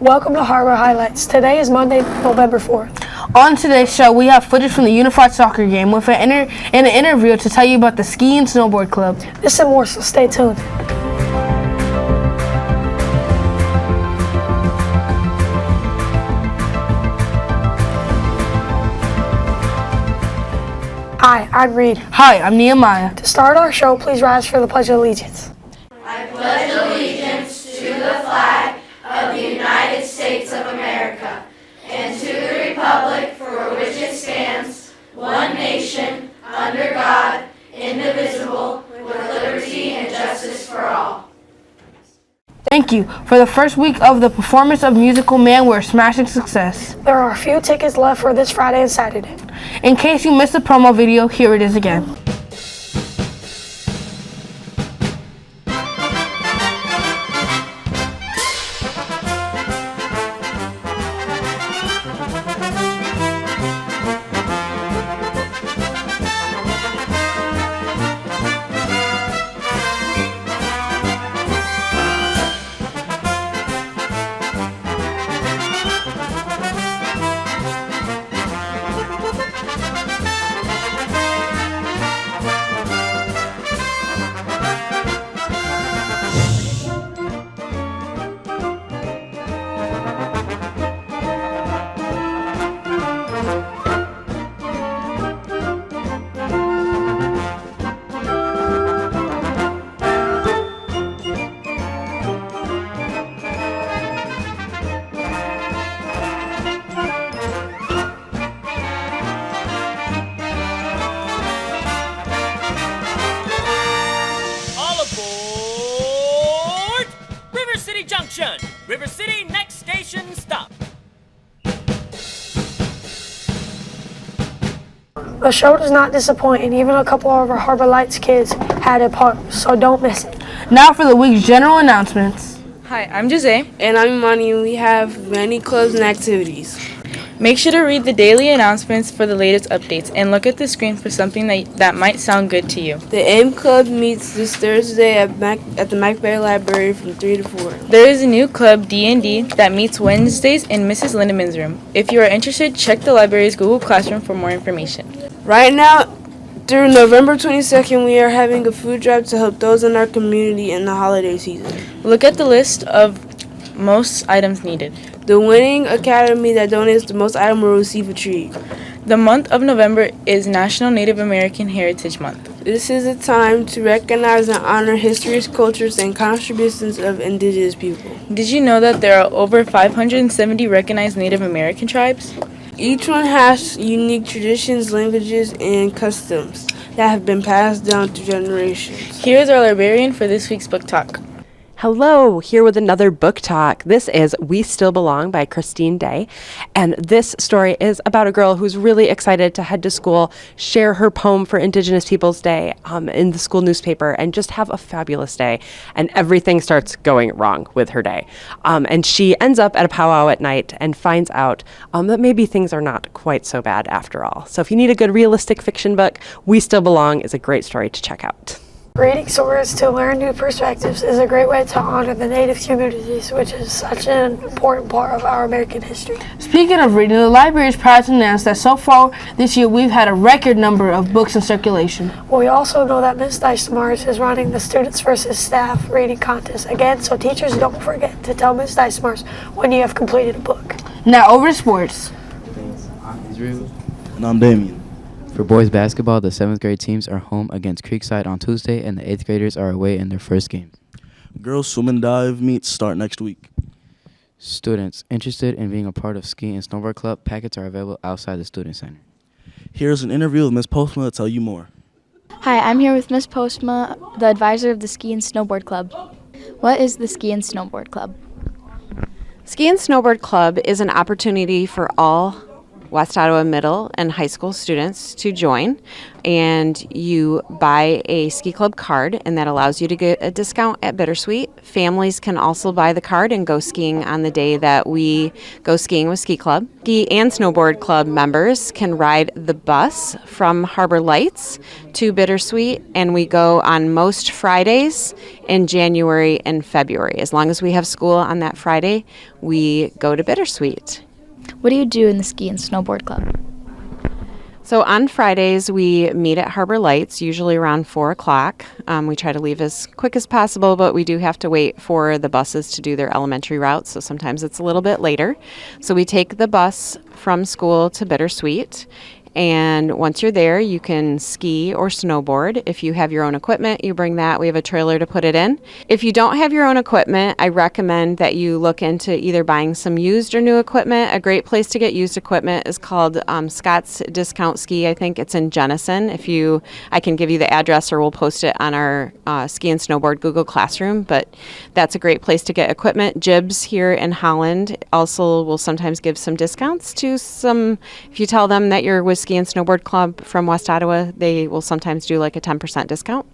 Welcome to Harbor Highlights. Today is Monday, November 4th. On today's show, we have footage from the Unified Soccer game with an interview to tell you about the Ski and Snowboard Club. This and more, so stay tuned. Hi, I'm Reed. Hi, I'm Nehemiah. To start our show, please rise for the Pledge of Allegiance. I pledge allegiance to the flag of the United States of America and to the republic for which it stands, one nation, under God, indivisible, with liberty and justice for all. Thank you. For the first week of the performance of musical Man, we're a smashing success. There are a few tickets left for this Friday and Saturday. In case you missed the promo video, here it is again. River City, next station, stop. The show does not disappoint, and even a couple of our Harbor Lights kids had a part, so don't miss it. Now for the week's general announcements. Hi, I'm Jose. And I'm Imani, and we have many clubs and activities. Make sure to read the daily announcements for the latest updates and look at the screen for something that might sound good to you. The M Club meets this Thursday at the McBain Library from 3 to 4. There is a new club, D&D, that meets Wednesdays in Mrs. Lindemann's room. If you are interested, check the library's Google Classroom for more information. Right now, through November 22nd, we are having a food drive to help those in our community in the holiday season. Look at the list of most items needed. The winning academy that donates the most items will receive a treat. The month of November is National Native American Heritage Month. This is a time to recognize and honor histories, cultures, and contributions of indigenous people. Did you know that there are over 570 recognized Native American tribes? Each one has unique traditions, languages, and customs that have been passed down through generations. Here is our librarian for this week's book talk. Hello, here with another book talk. This is We Still Belong by Christine Day. And this story is about a girl who's really excited to head to school, share her poem for Indigenous Peoples Day in the school newspaper, and just have a fabulous day. And everything starts going wrong with her day. And she ends up at a powwow at night and finds out that maybe things are not quite so bad after all. So if you need a good realistic fiction book, We Still Belong is a great story to check out. Reading stories to learn new perspectives is a great way to honor the Native communities, which is such an important part of our American history. Speaking of reading, the library is proud to announce that so far this year we've had a record number of books in circulation. Well, we also know that Ms. Dicemars is running the Students versus Staff reading contest again, so teachers don't forget to tell Ms. Dicemars when you have completed a book. Now over to sports. I'm Israel. And I'm Damien. For boys basketball, the 7th grade teams are home against Creekside on Tuesday, and the 8th graders are away in their first game. Girls swim and dive meets start next week. Students interested in being a part of Ski and Snowboard Club, packets are available outside the Student Center. Here's an interview with Ms. Postma to tell you more. Hi, I'm here with Ms. Postma, the advisor of the Ski and Snowboard Club. What is the Ski and Snowboard Club? Ski and Snowboard Club is an opportunity for all West Ottawa middle and high school students to join, and you buy a ski club card, and that allows you to get a discount at Bittersweet. Families can also buy the card and go skiing on the day that we go skiing with Ski Club. Ski and Snowboard Club members can ride the bus from Harbor Lights to Bittersweet, and we go on most Fridays in January and February. As long as we have school on that Friday, we go to Bittersweet. What do you do in the Ski and Snowboard Club? So on Fridays, we meet at Harbor Lights, usually around 4 o'clock. We try to leave as quick as possible, but we do have to wait for the buses to do their elementary routes, so sometimes it's a little bit later. So we take the bus from school to Bittersweet, and once you're there, you can ski or snowboard. If you have your own equipment, you bring that. We have a trailer to put it in. If you don't have your own equipment, I recommend that you look into either buying some used or new equipment. A great place to get used equipment is called Scott's Discount Ski. I think it's in Jenison. I can give you the address, or we'll post it on our Ski and Snowboard Google Classroom, but that's a great place to get equipment. Jibs here in Holland also will sometimes give some discounts to some, if you tell them that you're with Ski and Snowboard Club from West Ottawa, they will sometimes do like a 10% discount.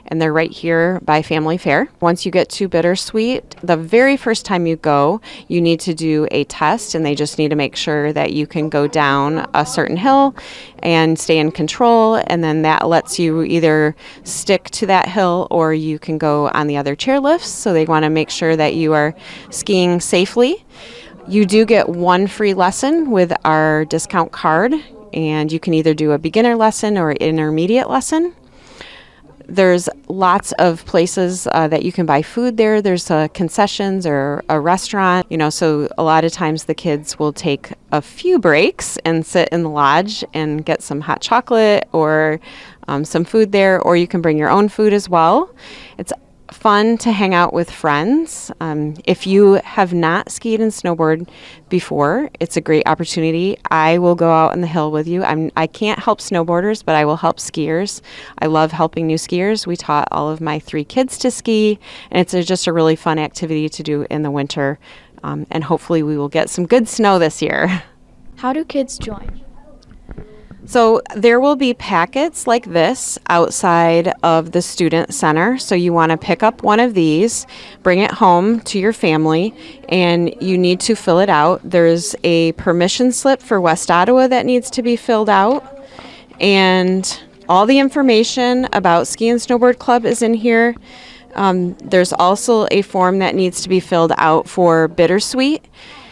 And they're right here by Family Fair. Once you get to Bittersweet, the very first time you go, you need to do a test, and they just need to make sure that you can go down a certain hill and stay in control, and then that lets you either stick to that hill or you can go on the other chairlifts. So they want to make sure that you are skiing safely. You do get one free lesson with our discount card, and you can either do a beginner lesson or intermediate lesson. There's lots of places that you can buy food there. There's concessions or a restaurant, so a lot of times the kids will take a few breaks and sit in the lodge and get some hot chocolate or some food there, or you can bring your own food as well. It's fun to hang out with friends. If you have not skied and snowboarded before, it's a great opportunity. I will go out on the hill with you. I can't help snowboarders, but I will help skiers. I love helping new skiers. We taught all of my 3 kids to ski, and it's just a really fun activity to do in the winter. And hopefully we will get some good snow this year. How do kids join? So there will be packets like this outside of the student center. So you want to pick up one of these, bring it home to your family, and you need to fill it out. There's a permission slip for West Ottawa that needs to be filled out, and all the information about Ski and Snowboard Club is in here. There's also a form that needs to be filled out for Bittersweet,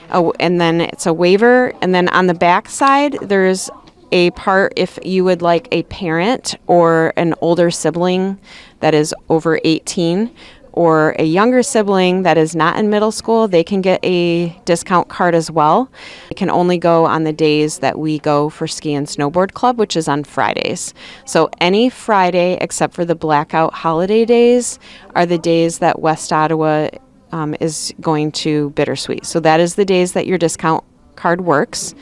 and then it's a waiver. And then on the back side, there's a part if you would like a parent or an older sibling that is over 18 or a younger sibling that is not in middle school, they can get a discount card as well. It can only go on the days that we go for Ski and Snowboard Club, which is on Fridays. So any Friday except for the blackout holiday days are the days that West Ottawa is going to Bittersweet. So that is the days that your discount card works.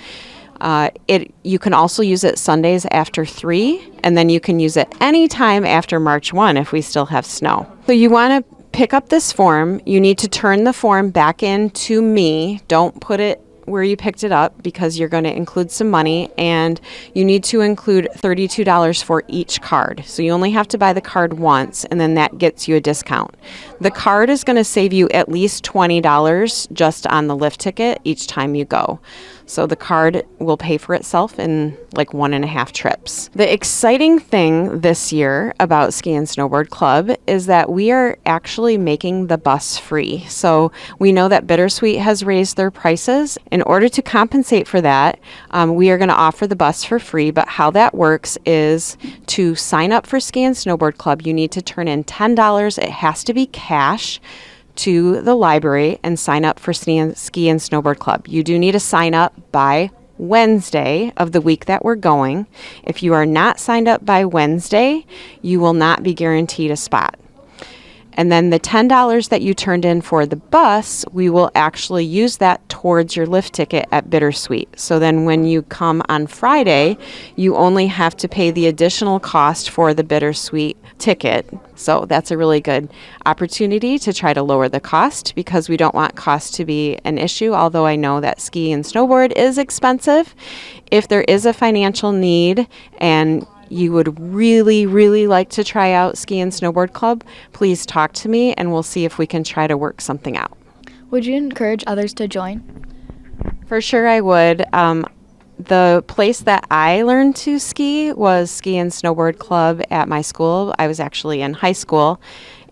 You can also use it Sundays after 3, and then you can use it anytime after March 1 if we still have snow. So you want to pick up this form. You need to turn the form back in to me. Don't put it where you picked it up because you're going to include some money, and you need to include $32 for each card. So you only have to buy the card once, and then that gets you a discount. The card is going to save you at least $20 just on the lift ticket each time you go. So the card will pay for itself in like 1.5 trips. The exciting thing this year about Ski and Snowboard Club is that we are actually making the bus free. So we know that Bittersweet has raised their prices. In order to compensate for that, we are going to offer the bus for free. But how that works is to sign up for Ski and Snowboard Club, you need to turn in $10. It has to be cash to the library and sign up for Ski and Snowboard Club. You do need to sign up by Wednesday of the week that we're going. If you are not signed up by Wednesday, you will not be guaranteed a spot. And then the $10 that you turned in for the bus, we will actually use that towards your lift ticket at Bittersweet. So then when you come on Friday, you only have to pay the additional cost for the Bittersweet ticket. So that's a really good opportunity to try to lower the cost, because we don't want cost to be an issue, although I know that ski and snowboard is expensive. If there is a financial need and you would really, really like to try out Ski and Snowboard Club, please talk to me and we'll see if we can try to work something out. Would you encourage others to join? For sure I would. The place that I learned to ski was Ski and Snowboard Club at my school. I was actually in high school,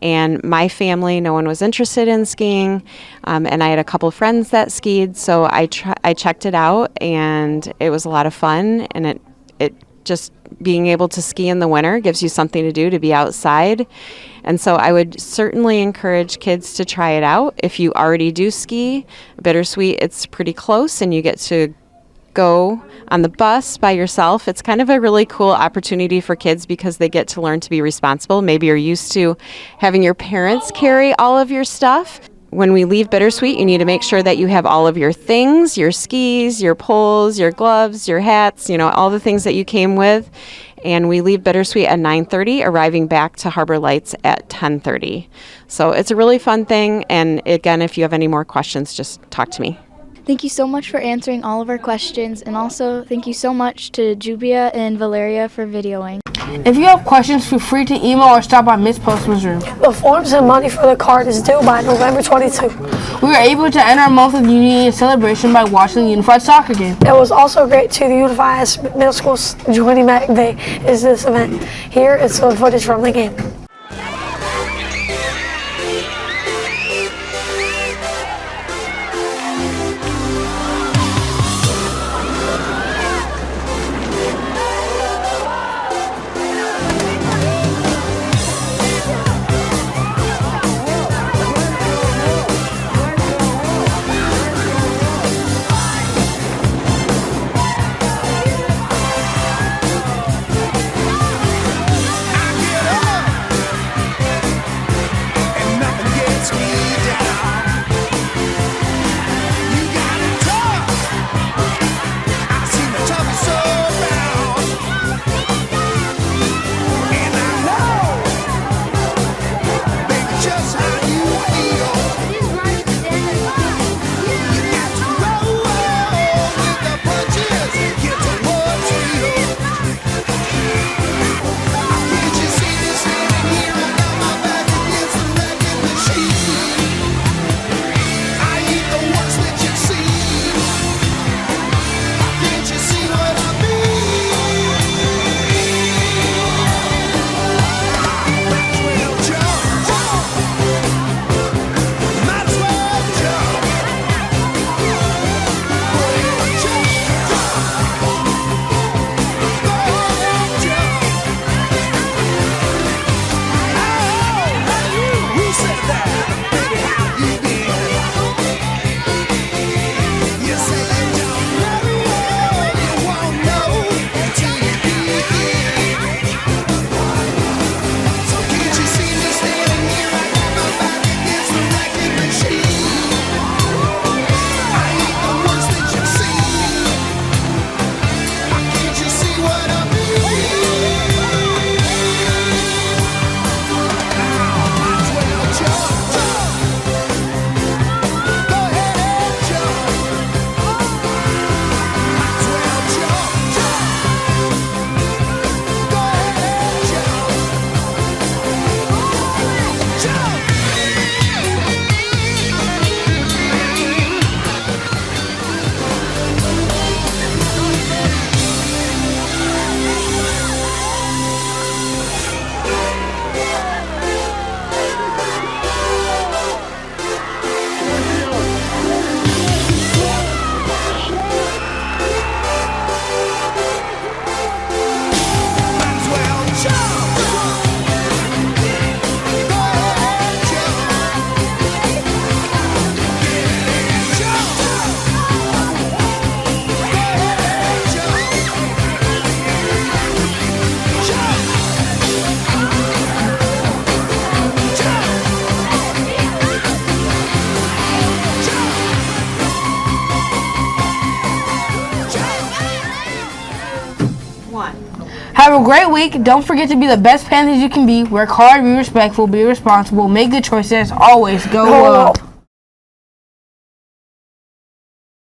and my family, no one was interested in skiing, and I had a couple friends that skied, so I checked it out, and it was a lot of fun, and it just being able to ski in the winter gives you something to do, to be outside. And so I would certainly encourage kids to try it out. If you already do ski, Bittersweet, it's pretty close, and you get to go on the bus by yourself. It's kind of a really cool opportunity for kids because they get to learn to be responsible. Maybe you're used to having your parents carry all of your stuff. When we leave Bittersweet, you need to make sure that you have all of your things, your skis, your poles, your gloves, your hats, all the things that you came with. And we leave Bittersweet at 9:30, arriving back to Harbor Lights at 10:30. So it's a really fun thing. And again, if you have any more questions, just talk to me. Thank you so much for answering all of our questions, and also thank you so much to Jubia and Valeria for videoing. If you have questions, feel free to email or stop by Miss Postman's room. The forms and money for the card is due by November 22. We were able to end our month of Union celebration by watching the Unified Soccer game. It was also great to the Unified Middle School joining back day is this event. Here is some footage from the game. Have a great week. Don't forget to be the best Panthers you can be. Work hard, be respectful, be responsible, make good choices. Always go up.